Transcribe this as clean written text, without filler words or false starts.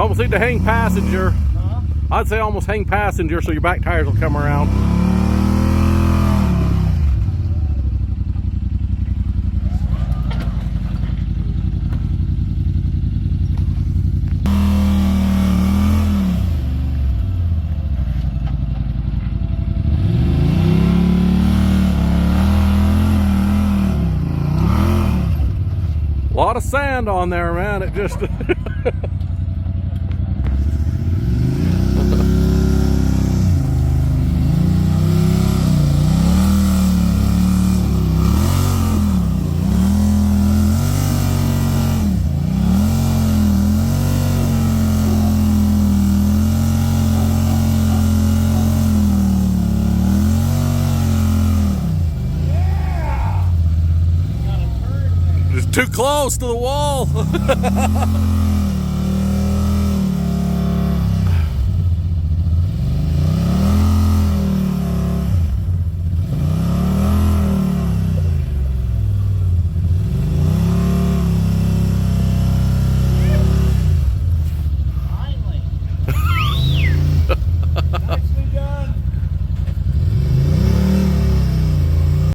Almost need to hang passenger. Huh? I'd say almost hang passenger so your back tires will come around. A lot of sand on there, man. It just Got a turn there. just too close to the wall.